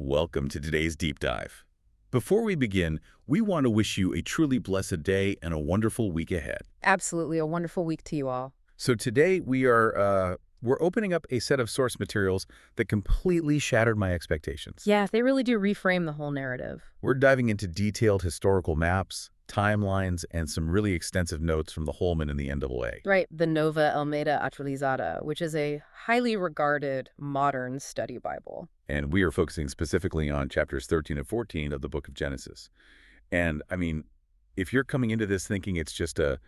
Welcome to today's deep dive. Before we begin, we want to wish you a truly blessed day and a wonderful week ahead. Absolutely, a wonderful week to you all. So today we're opening up a set of source materials that completely shattered my expectations. Yeah, they really do reframe the whole narrative. We're diving into detailed historical maps, timelines, and some really extensive notes from the Holman and the NAA. Right, the Nova Almeida Actualizada, which is a highly regarded modern study Bible. And we are focusing specifically on chapters 13 and 14 of the book of Genesis. And I mean, if you're coming into this thinking it's just a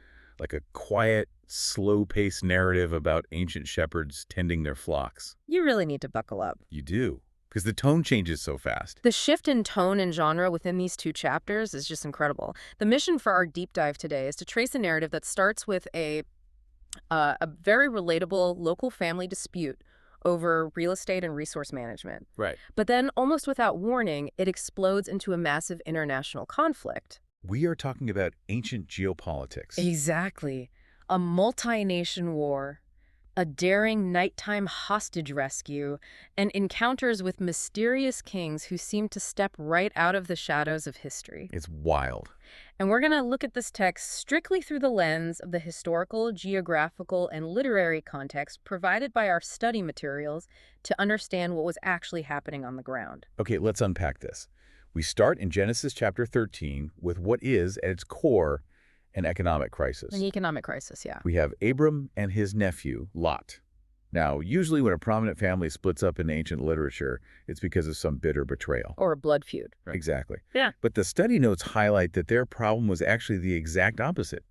quiet, slow-paced narrative about ancient shepherds tending their flocks, You really need to buckle up. you do, because the tone changes so fast. The shift in tone and genre within these two chapters is just incredible. The mission for our deep dive today is to trace a narrative that starts with a very relatable local family dispute over real estate and resource management. Right. But then, almost without warning, it explodes into a massive international conflict. We are talking about ancient geopolitics. Exactly. A multi-nation war, a daring nighttime hostage rescue, and encounters with mysterious kings who seem to step right out of the shadows of history. It's wild. And we're going to look at this text strictly through the lens of the historical, geographical, and literary context provided by our study materials to understand what was actually happening on the ground. Okay, let's unpack this. We start in Genesis chapter 13 with what is, at its core, an economic crisis. An economic crisis, yeah. We have Abram and his nephew, Lot. Now, usually when a prominent family splits up in ancient literature, it's because of some bitter betrayal. Or a blood feud. Right. Exactly. Yeah. But the study notes highlight that their problem was actually the exact opposite.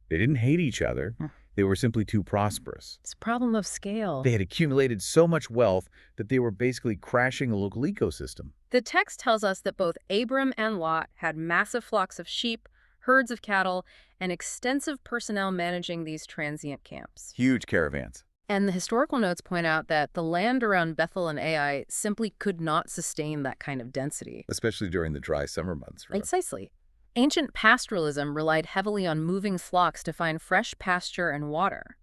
They didn't hate each other. They were simply too prosperous. It's a problem of scale. They had accumulated so much wealth that they were basically crashing the local ecosystem. The text tells us that both Abram and Lot had massive flocks of sheep, herds of cattle, and extensive personnel managing these transient camps. Huge caravans. And the historical notes point out that the land around Bethel and Ai simply could not sustain that kind of density. Especially during the dry summer months, right? Precisely. Ancient pastoralism relied heavily on moving flocks to find fresh pasture and water.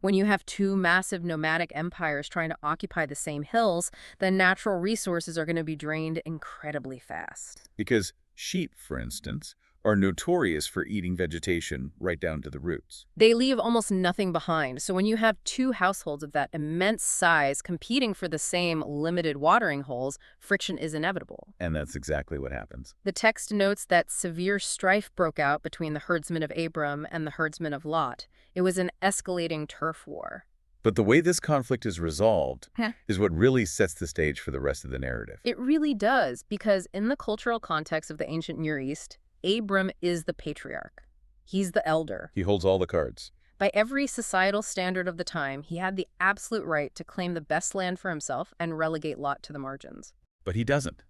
When you have two massive nomadic empires trying to occupy the same hills, then natural resources are going to be drained incredibly fast. Because sheep, for instance, are notorious for eating vegetation right down to the roots. They leave almost nothing behind, so when you have two households of that immense size competing for the same limited watering holes, friction is inevitable. And that's exactly what happens. The text notes that severe strife broke out between the herdsmen of Abram and the herdsmen of Lot. It was an escalating turf war. But the way this conflict is resolved is what really sets the stage for the rest of the narrative. It really does, because in the cultural context of the ancient Near East, Abram is the patriarch. He's the elder. He holds all the cards. By every societal standard of the time, he had the absolute right to claim the best land for himself and relegate Lot to the margins. But he doesn't.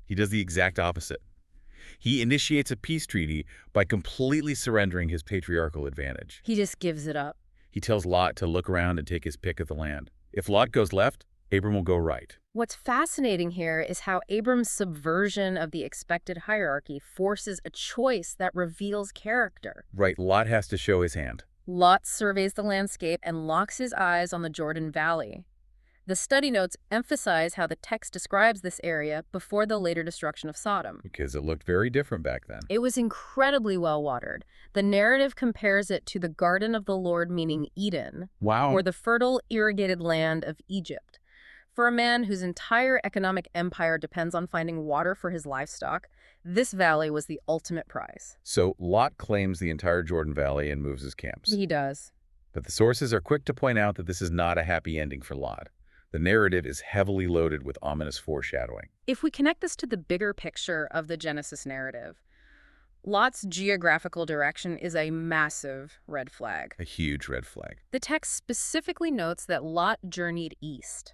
He does the exact opposite. He initiates a peace treaty by completely surrendering his patriarchal advantage. He just gives it up. He tells Lot to look around and take his pick of the land. If Lot goes left, Abram will go right. What's fascinating here is how Abram's subversion of the expected hierarchy forces a choice that reveals character. Right, Lot has to show his hand. Lot surveys the landscape and locks his eyes on the Jordan Valley. The study notes emphasize how the text describes this area before the later destruction of Sodom. Because it looked very different back then. It was incredibly well watered. The narrative compares it to the Garden of the Lord, meaning Eden, Wow. or the fertile, irrigated land of Egypt. For a man whose entire economic empire depends on finding water for his livestock, this valley was the ultimate prize. So Lot claims the entire Jordan Valley and moves his camps. He does. But the sources are quick to point out that this is not a happy ending for Lot. The narrative is heavily loaded with ominous foreshadowing. If we connect this to the bigger picture of the Genesis narrative, Lot's geographical direction is a massive red flag. A huge red flag. The text specifically notes that Lot journeyed east.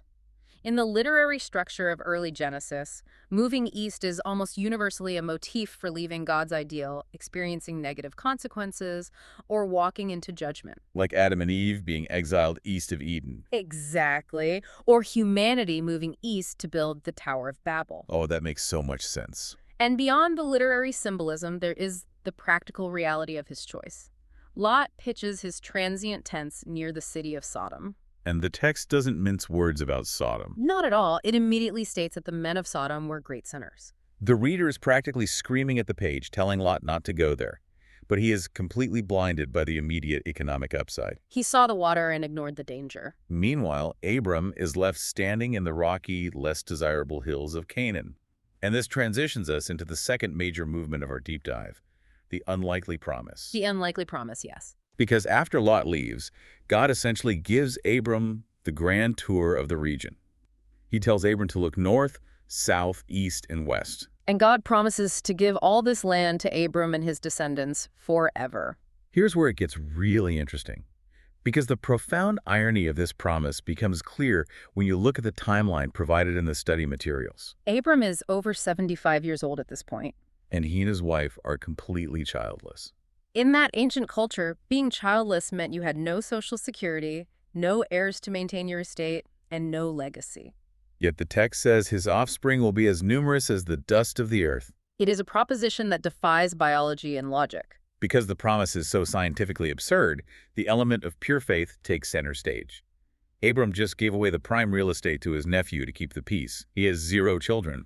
In the literary structure of early Genesis, moving east is almost universally a motif for leaving God's ideal, experiencing negative consequences, or walking into judgment. Like Adam and Eve being exiled east of Eden. Exactly. Or humanity moving east to build the Tower of Babel. Oh, that makes so much sense. And beyond the literary symbolism, there is the practical reality of his choice. Lot pitches his transient tents near the city of Sodom. And the text doesn't mince words about Sodom. Not at all. It immediately states that the men of Sodom were great sinners. The reader is practically screaming at the page, telling Lot not to go there. But he is completely blinded by the immediate economic upside. He saw the water and ignored the danger. Meanwhile, Abram is left standing in the rocky, less desirable hills of Canaan. And this transitions us into the second major movement of our deep dive, the unlikely promise. The unlikely promise, yes. Because after Lot leaves, God essentially gives Abram the grand tour of the region. He tells Abram to look north, south, east, and west. And God promises to give all this land to Abram and his descendants forever. Here's where it gets really interesting. Because the profound irony of this promise becomes clear when you look at the timeline provided in the study materials. Abram is over 75 years old at this point. And he and his wife are completely childless. In that ancient culture, being childless meant you had no social security, no heirs to maintain your estate, and no legacy. Yet the text says his offspring will be as numerous as the dust of the earth. It is a proposition that defies biology and logic. Because the promise is so scientifically absurd, the element of pure faith takes center stage. Abram just gave away the prime real estate to his nephew to keep the peace. He has 0 children.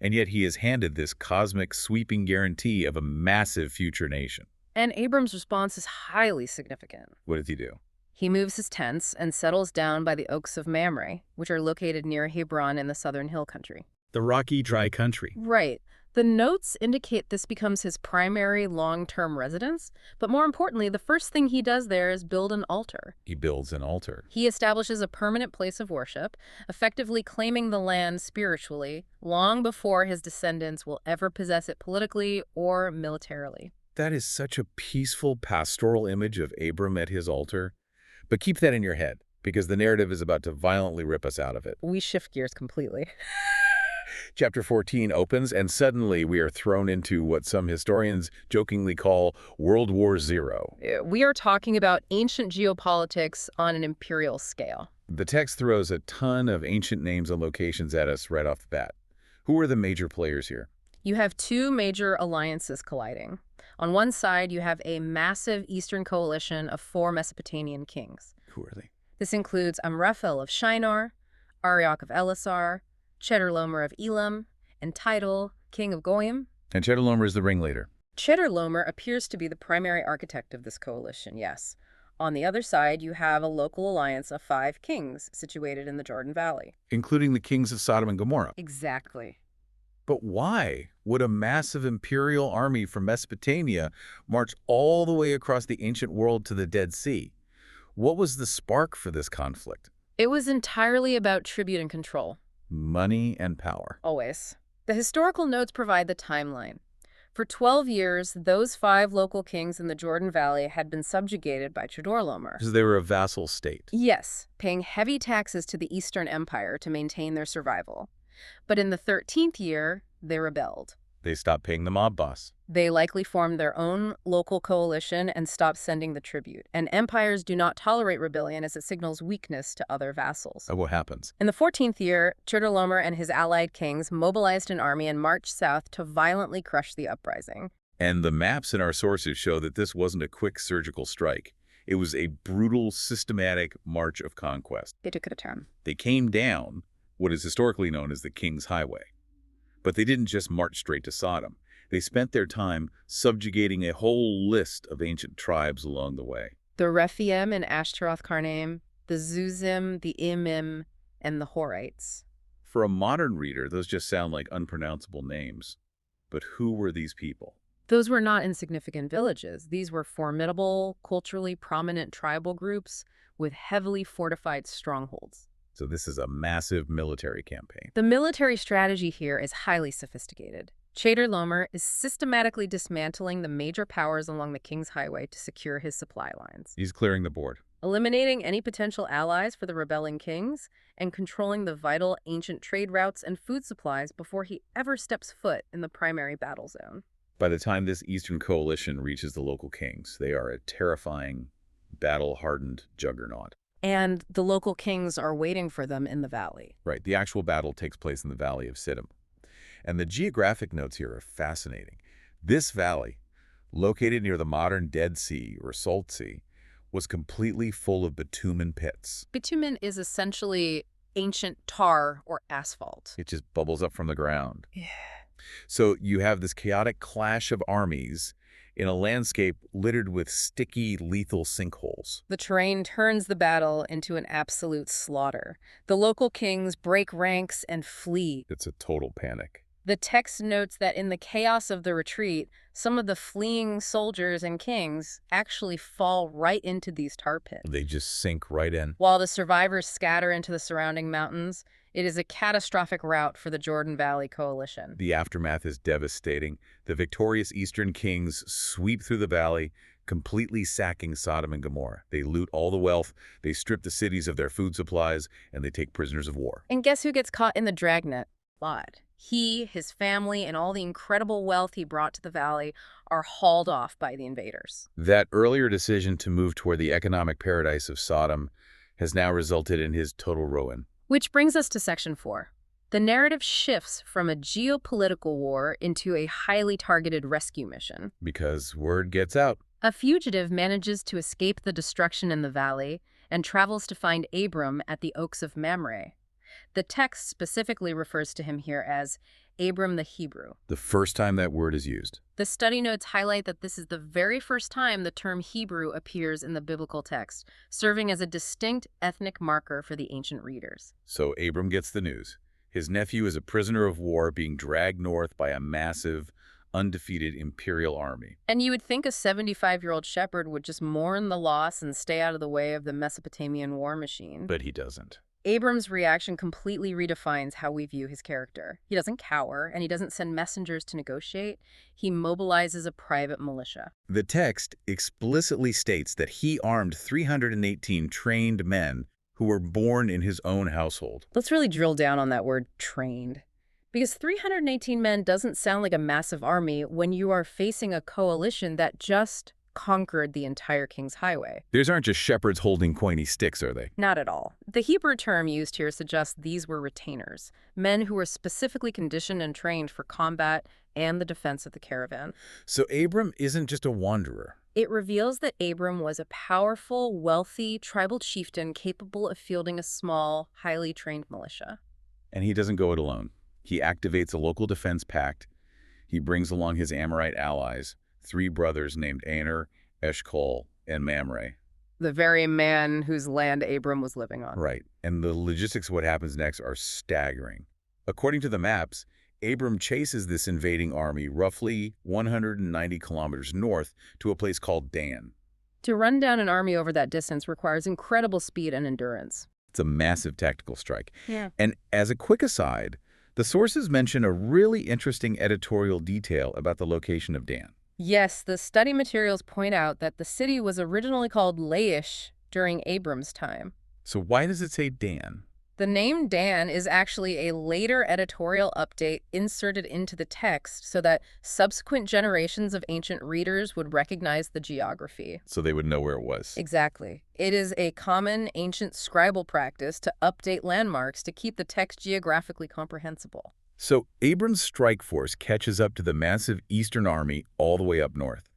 And yet he is handed this cosmic, sweeping guarantee of a massive future nation. And Abram's response is highly significant. What does he do? He moves his tents and settles down by the Oaks of Mamre, which are located near Hebron in the southern hill country. The rocky, dry country. Right. The notes indicate this becomes his primary long-term residence, but more importantly, the first thing he does there is build an altar. He builds an altar. He establishes a permanent place of worship, effectively claiming the land spiritually, long before his descendants will ever possess it politically or militarily. That is such a peaceful pastoral image of Abram at his altar. But keep that in your head, because the narrative is about to violently rip us out of it. We shift gears completely. Chapter 14 opens, and suddenly we are thrown into what some historians jokingly call World War Zero. We are talking about ancient geopolitics on an imperial scale. The text throws a ton of ancient names and locations at us right off the bat. Who are the major players here? You have 2 major alliances colliding. On one side, you have a massive eastern coalition of 4 Mesopotamian kings. Who are they? This includes Amraphel of Shinar, Arioch of Elasar, Chedorlaomer of Elam, and Tidal, king of Goyim. And Chedorlaomer is the ringleader. Chedorlaomer appears to be the primary architect of this coalition, yes. On the other side, you have a local alliance of 5 kings situated in the Jordan Valley. Including the kings of Sodom and Gomorrah. Exactly. But why would a massive imperial army from Mesopotamia march all the way across the ancient world to the Dead Sea? What was the spark for this conflict? It was entirely about tribute and control. Money and power. Always. The historical notes provide the timeline. For 12 years, those 5 local kings in the Jordan Valley had been subjugated by Chedorlaomer. Because they were a vassal state. Yes, paying heavy taxes to the Eastern Empire to maintain their survival. But in the 13th year, they rebelled. They stopped paying the mob boss. They likely formed their own local coalition and stopped sending the tribute. And empires do not tolerate rebellion as it signals weakness to other vassals. What happens? In the 14th year, Chedorlaomer and his allied kings mobilized an army and marched south to violently crush the uprising. And the maps in our sources show that this wasn't a quick surgical strike. It was a brutal, systematic march of conquest. They took it to town. They came down what is historically known as the King's Highway. But they didn't just march straight to Sodom. They spent their time subjugating a whole list of ancient tribes along the way. The Rephaim and Ashtaroth Karnaim, the Zuzim, the Imim, and the Horites. For a modern reader, those just sound like unpronounceable names. But who were these people? Those were not insignificant villages. These were formidable, culturally prominent tribal groups with heavily fortified strongholds. So this is a massive military campaign. The military strategy here is highly sophisticated. Chedorlaomer is systematically dismantling the major powers along the King's Highway to secure his supply lines. He's clearing the board. Eliminating any potential allies for the rebelling kings and controlling the vital ancient trade routes and food supplies before he ever steps foot in the primary battle zone. By the time this Eastern coalition reaches the local kings, they are a terrifying, battle-hardened juggernaut. And the local kings are waiting for them in the valley. Right, the actual battle takes place in the Valley of Siddim. And the geographic notes here are fascinating. This valley, located near the modern Dead Sea or Salt Sea, was completely full of bitumen pits. Bitumen is essentially ancient tar or asphalt. It just bubbles up from the ground. Yeah. So you have this chaotic clash of armies in a landscape littered with sticky, lethal sinkholes. The terrain turns the battle into an absolute slaughter. The local kings break ranks and flee. It's a total panic. The text notes that in the chaos of the retreat, some of the fleeing soldiers and kings actually fall right into these tar pits. They just sink right in. While the survivors scatter into the surrounding mountains, it is a catastrophic rout for the Jordan Valley coalition. The aftermath is devastating. The victorious eastern kings sweep through the valley, completely sacking Sodom and Gomorrah. They loot all the wealth, they strip the cities of their food supplies, and they take prisoners of war. And guess who gets caught in the dragnet? Lot. He, his family, and all the incredible wealth he brought to the valley are hauled off by the invaders. That earlier decision to move toward the economic paradise of Sodom has now resulted in his total ruin. Which brings us to Section 4. The narrative shifts from a geopolitical war into a highly targeted rescue mission. Because word gets out. A fugitive manages to escape the destruction in the valley and travels to find Abram at the Oaks of Mamre. The text specifically refers to him here as Abram the Hebrew. The first time that word is used. The study notes highlight that this is the very first time the term Hebrew appears in the biblical text, serving as a distinct ethnic marker for the ancient readers. So Abram gets the news. His nephew is a prisoner of war being dragged north by a massive, undefeated imperial army. And you would think a 75-year-old shepherd would just mourn the loss and stay out of the way of the Mesopotamian war machine. But he doesn't. Abram's reaction completely redefines how we view his character. He doesn't cower, and he doesn't send messengers to negotiate. He mobilizes a private militia. The text explicitly states that he armed 318 trained men who were born in his own household. Let's really drill down on that word trained. Because 318 men doesn't sound like a massive army when you are facing a coalition that just conquered the entire King's Highway. These aren't just shepherds holding pointy sticks, are they? Not at all. The Hebrew term used here suggests these were retainers, men who were specifically conditioned and trained for combat and the defense of the caravan. So Abram isn't just a wanderer. It reveals that Abram was a powerful, wealthy, tribal chieftain capable of fielding a small, highly trained militia. And he doesn't go it alone. He activates a local defense pact. He brings along his Amorite allies, 3 brothers named Aner, Eshcol, and Mamre. The very man whose land Abram was living on. Right. And the logistics of what happens next are staggering. According to the maps, Abram chases this invading army roughly 190 kilometers north to a place called Dan. To run down an army over that distance requires incredible speed and endurance. It's a massive tactical strike. Yeah. And as a quick aside, the sources mention a really interesting editorial detail about the location of Dan. Yes, the study materials point out that the city was originally called Laish during Abram's time. So why does it say Dan? The name Dan is actually a later editorial update inserted into the text so that subsequent generations of ancient readers would recognize the geography. So they would know where it was. Exactly. It is a common ancient scribal practice to update landmarks to keep the text geographically comprehensible. So Abram's strike force catches up to the massive Eastern army all the way up north.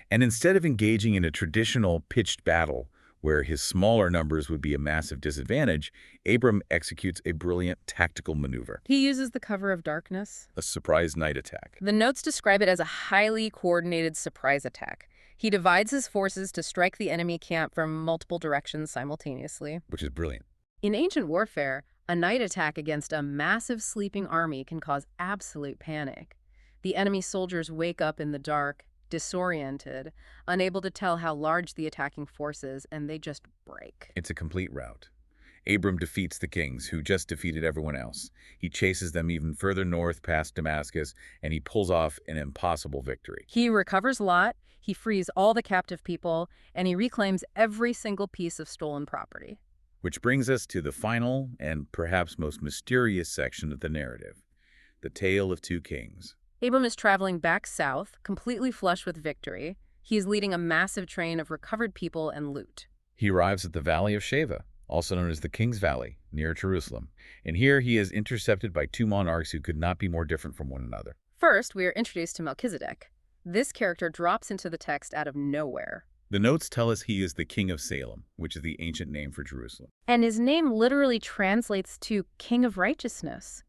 And instead of engaging in a traditional pitched battle, where his smaller numbers would be a massive disadvantage, Abram executes a brilliant tactical maneuver. He uses the cover of darkness. A surprise night attack. The notes describe it as a highly coordinated surprise attack. He divides his forces to strike the enemy camp from multiple directions simultaneously. Which is brilliant. In ancient warfare, a night attack against a massive sleeping army can cause absolute panic. The enemy soldiers wake up in the dark, disoriented, unable to tell how large the attacking force is, and they just break. It's a complete rout. Abram defeats the kings, who just defeated everyone else. He chases them even further north past Damascus, and he pulls off an impossible victory. He recovers Lot, he frees all the captive people, and he reclaims every single piece of stolen property. Which brings us to the final and perhaps most mysterious section of the narrative, the tale of 2 kings. Abram is traveling back south, completely flush with victory. He is leading a massive train of recovered people and loot. He arrives at the Valley of Sheva, also known as the King's Valley, near Jerusalem. And here he is intercepted by 2 monarchs who could not be more different from one another. First, we are introduced to Melchizedek. This character drops into the text out of nowhere. The notes tell us he is the king of Salem, which is the ancient name for Jerusalem. And his name literally translates to King of Righteousness.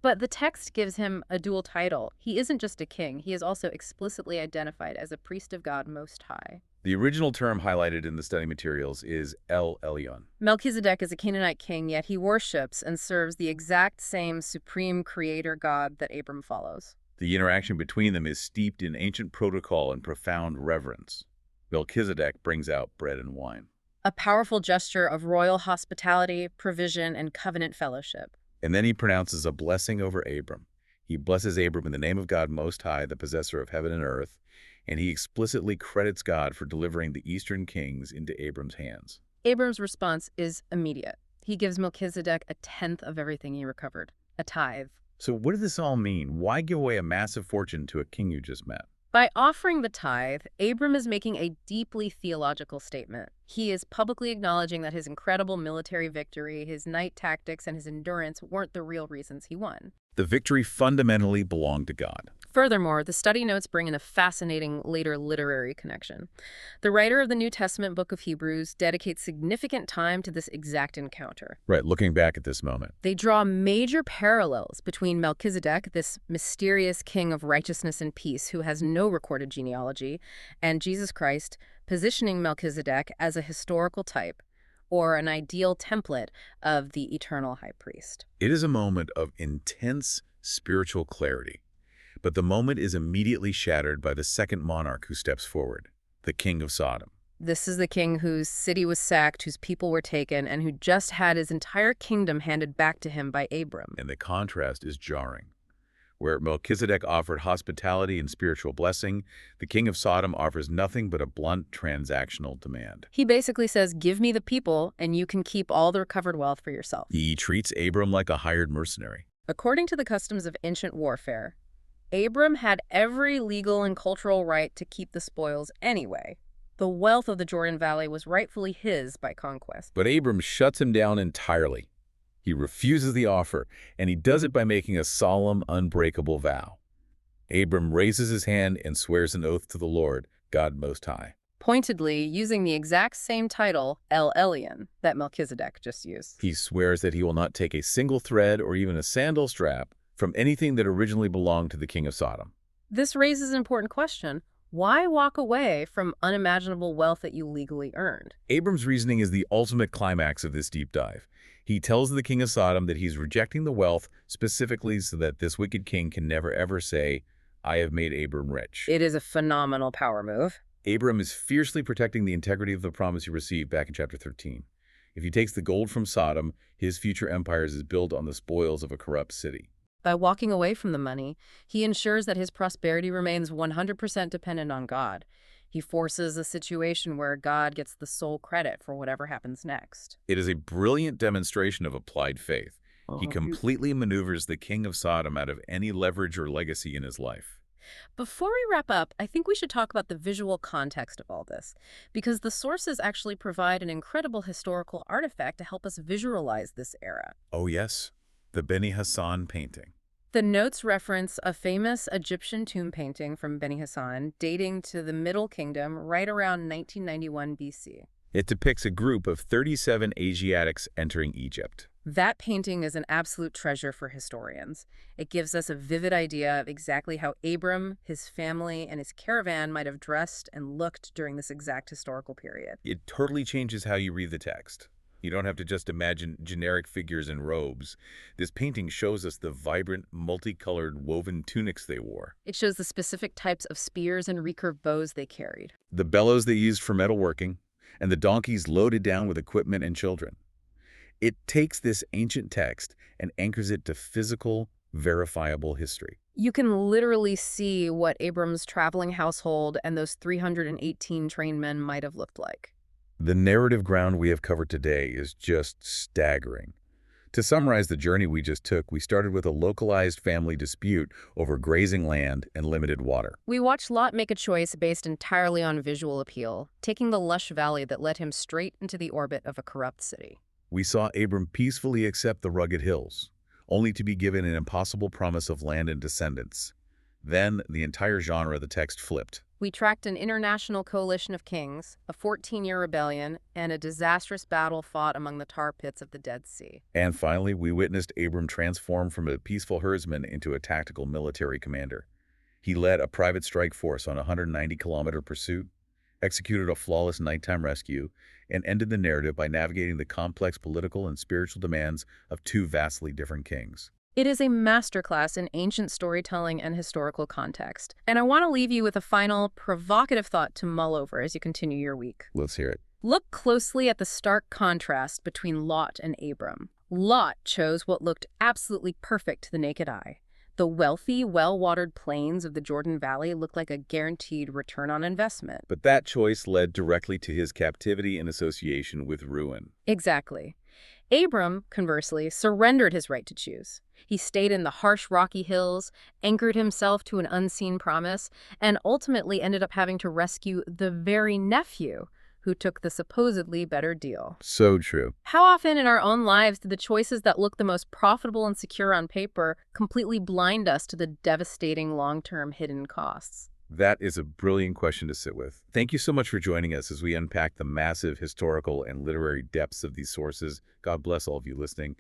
But the text gives him a dual title. He isn't just a king, he is also explicitly identified as a priest of God Most High. The original term highlighted in the study materials is El Elyon. Melchizedek is a Canaanite king, yet he worships and serves the exact same supreme creator God that Abram follows. The interaction between them is steeped in ancient protocol and profound reverence. Melchizedek brings out bread and wine. A powerful gesture of royal hospitality, provision, and covenant fellowship. And then he pronounces a blessing over Abram. He blesses Abram in the name of God Most High, the possessor of heaven and earth, and he explicitly credits God for delivering the eastern kings into Abram's hands. Abram's response is immediate. He gives Melchizedek a tenth of everything he recovered, a tithe. So what does this all mean? Why give away a massive fortune to a king you just met? By offering the tithe, Abram is making a deeply theological statement. He is publicly acknowledging that his incredible military victory, his night tactics, and his endurance weren't the real reasons he won. The victory fundamentally belonged to God. Furthermore, the study notes bring in a fascinating later literary connection. The writer of the New Testament book of Hebrews dedicates significant time to this exact encounter. Right, looking back at this moment. They draw major parallels between Melchizedek, this mysterious king of righteousness and peace who has no recorded genealogy, and Jesus Christ, positioning Melchizedek as a historical type or an ideal template of the eternal high priest. It is a moment of intense spiritual clarity. But the moment is immediately shattered by the second monarch who steps forward, the king of Sodom. This is the king whose city was sacked, whose people were taken, and who just had his entire kingdom handed back to him by Abram. And the contrast is jarring. Where Melchizedek offered hospitality and spiritual blessing, the king of Sodom offers nothing but a blunt transactional demand. He basically says, give me the people, and you can keep all the recovered wealth for yourself. He treats Abram like a hired mercenary. According to the customs of ancient warfare, Abram had every legal and cultural right to keep the spoils anyway. The wealth of the Jordan Valley was rightfully his by conquest. But Abram shuts him down entirely. He refuses the offer, and he does it by making a solemn, unbreakable vow. Abram raises his hand and swears an oath to the Lord, God Most High. Pointedly using the exact same title, El Elyon, that Melchizedek just used. He swears that he will not take a single thread or even a sandal strap from anything that originally belonged to the king of Sodom. This raises an important question. Why walk away from unimaginable wealth that you legally earned? Abram's reasoning is the ultimate climax of this deep dive. He tells the king of Sodom that he's rejecting the wealth specifically so that this wicked king can never ever say, I have made Abram rich. It is a phenomenal power move. Abram is fiercely protecting the integrity of the promise he received back in chapter 13. If he takes the gold from Sodom, his future empire is built on the spoils of a corrupt city. By walking away from the money, he ensures that his prosperity remains 100% dependent on God. He forces a situation where God gets the sole credit for whatever happens next. It is a brilliant demonstration of applied faith. He completely maneuvers the king of Sodom out of any leverage or legacy in his life. Before we wrap up, I think we should talk about the visual context of all this, because the sources actually provide an incredible historical artifact to help us visualize this era. Oh yes, the Beni Hassan painting. The notes reference a famous Egyptian tomb painting from Beni Hassan dating to the Middle Kingdom right around 1991 BC. It depicts a group of 37 Asiatics entering Egypt. That painting is an absolute treasure for historians. It gives us a vivid idea of exactly how Abram, his family, and his caravan might have dressed and looked during this exact historical period. It totally changes how you read the text. You don't have to just imagine generic figures in robes. This painting shows us the vibrant, multicolored woven tunics they wore. It shows the specific types of spears and recurved bows they carried. The bellows they used for metalworking, and the donkeys loaded down with equipment and children. It takes this ancient text and anchors it to physical, verifiable history. You can literally see what Abram's traveling household and those 318 trained men might have looked like. The narrative ground we have covered today is just staggering. To summarize the journey we just took, we started with a localized family dispute over grazing land and limited water. We watched Lot make a choice based entirely on visual appeal, taking the lush valley that led him straight into the orbit of a corrupt city. We saw Abram peacefully accept the rugged hills, only to be given an impossible promise of land and descendants. Then, the entire genre of the text flipped. We tracked an international coalition of kings, a 14-year rebellion, and a disastrous battle fought among the tar pits of the Dead Sea. And finally, we witnessed Abram transform from a peaceful herdsman into a tactical military commander. He led a private strike force on a 190-kilometer pursuit, executed a flawless nighttime rescue, and ended the narrative by navigating the complex political and spiritual demands of two vastly different kings. It is a masterclass in ancient storytelling and historical context. And I want to leave you with a final, provocative thought to mull over as you continue your week. Let's hear it. Look closely at the stark contrast between Lot and Abram. Lot chose what looked absolutely perfect to the naked eye. The wealthy, well-watered plains of the Jordan Valley looked like a guaranteed return on investment. But that choice led directly to his captivity and association with ruin. Exactly. Abram, conversely, surrendered his right to choose. He stayed in the harsh rocky hills, anchored himself to an unseen promise, and ultimately ended up having to rescue the very nephew who took the supposedly better deal. So true. How often in our own lives do the choices that look the most profitable and secure on paper completely blind us to the devastating long-term hidden costs? That is a brilliant question to sit with. Thank you so much for joining us as we unpack the massive historical and literary depths of these sources. God bless all of you listening.